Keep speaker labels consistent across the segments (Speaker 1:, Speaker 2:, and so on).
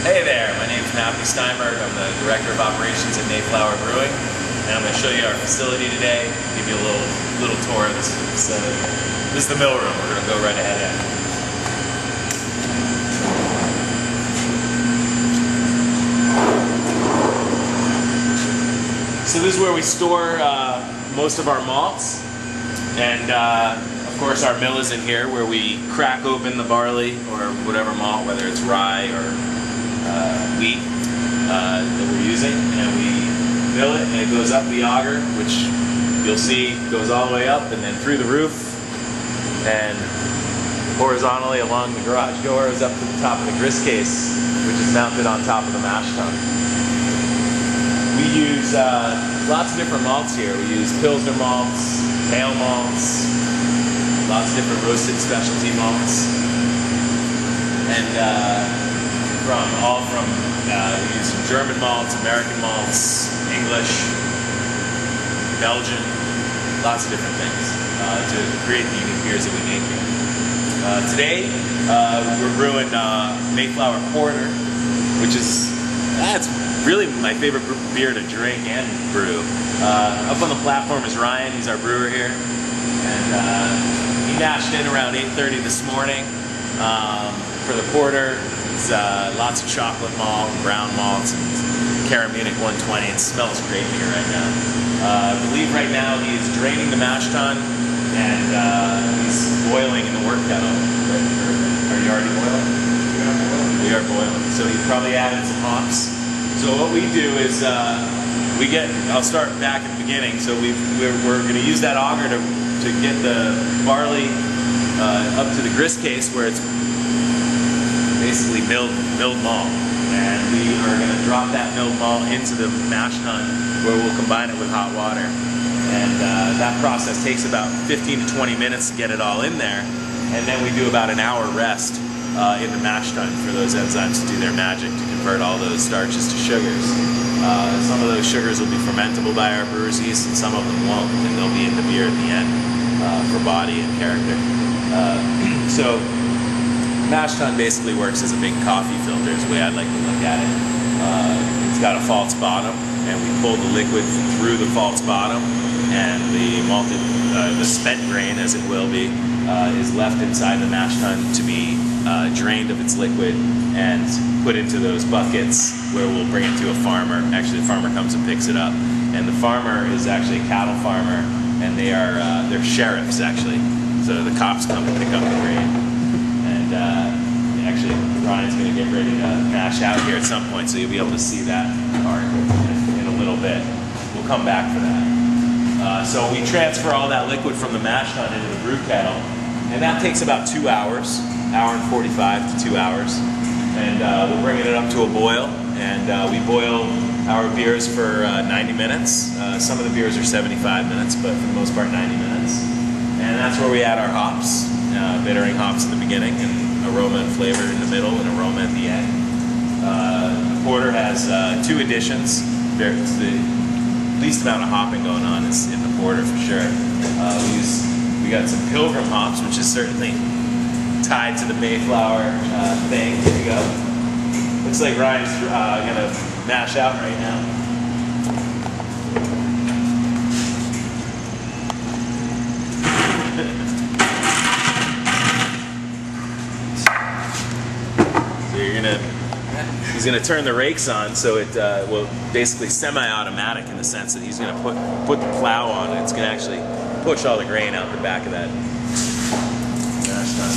Speaker 1: Hey there, my name is Matthew Steinberg. I'm the Director of Operations at Mayflower Brewing, and I'm going to show you our facility today, give you a little tour of this facility. This is the mill room. We're going to go right ahead in. So this is where we store most of our malts, and of course our mill is in here where we crack open the barley or whatever malt, whether it's rye or wheat that we're using, and we mill it, and it goes up the auger, which you'll see goes all the way up and then through the roof and horizontally along the garage doors up to the top of the grist case, which is mounted on top of the mash tun. We use lots of different malts here. We use Pilsner malts, pale malts, lots of different roasted specialty malts, and we use some German malts, American malts, English, Belgian, lots of different things to create the unique beers that we make here. Today we're brewing Mayflower Porter, which is that's really my favorite beer to drink and brew. Up on the platform is Ryan. He's our brewer here, and he mashed in around 8:30 this morning for the porter. It's lots of chocolate malt, brown malts, and Caramunic 120. It smells great here right now. I believe right now he's draining the mash tun and he's boiling in the work kettle. Are you already boiling? We are boiling. So he probably added some hops. So what we do is I'll start back at the beginning. So we're going to use that auger to get the barley up to the grist case where it's basically milled malt, and we are going to drop that milled malt into the mash tun where we'll combine it with hot water, and that process takes about 15 to 20 minutes to get it all in there, and then we do about an hour rest in the mash tun for those enzymes to do their magic to convert all those starches to sugars. Some of those sugars will be fermentable by our brewer's yeast, and some of them won't, and they'll be in the beer at the end for body and character. So mash tun basically works as a big coffee filter is the way I'd like to look at it. It's got a false bottom, and we pull the liquid through the false bottom, and the malted, the spent grain, as it will be, is left inside the mash tun to be drained of its liquid and put into those buckets where we'll bring it to a farmer. Actually, the farmer comes and picks it up, and the farmer is actually a cattle farmer, and they're sheriffs actually. So the cops come to pick up the grain. Actually, Ryan's going to get ready to mash out here at some point, so you'll be able to see that part in a little bit. We'll come back for that. So we transfer all that liquid from the mash tun into the brew kettle, and that takes about 2 hours, hour and 45 to 2 hours. And we'll bring it up to a boil, and we boil our beers for 90 minutes. Some of the beers are 75 minutes, but for the most part 90 minutes. And that's where we add our hops, bittering hops in the beginning, and aroma and flavor in the middle, and aroma at the end. The porter has 2 additions. It's the least amount of hopping going on is in the porter for sure. We got some Pilgrim hops, which is certainly tied to the Mayflower thing. There you go. Looks like Ryan's gonna mash out right now. He's going to turn the rakes on, so it will basically semi-automatic in the sense that he's going to put the plow on, and it's going to actually push all the grain out the back of that mash tun.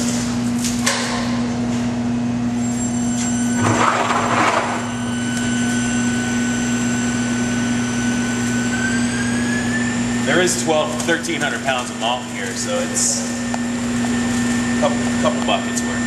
Speaker 1: There is 1,300 pounds of malt here, so it's a couple buckets worth.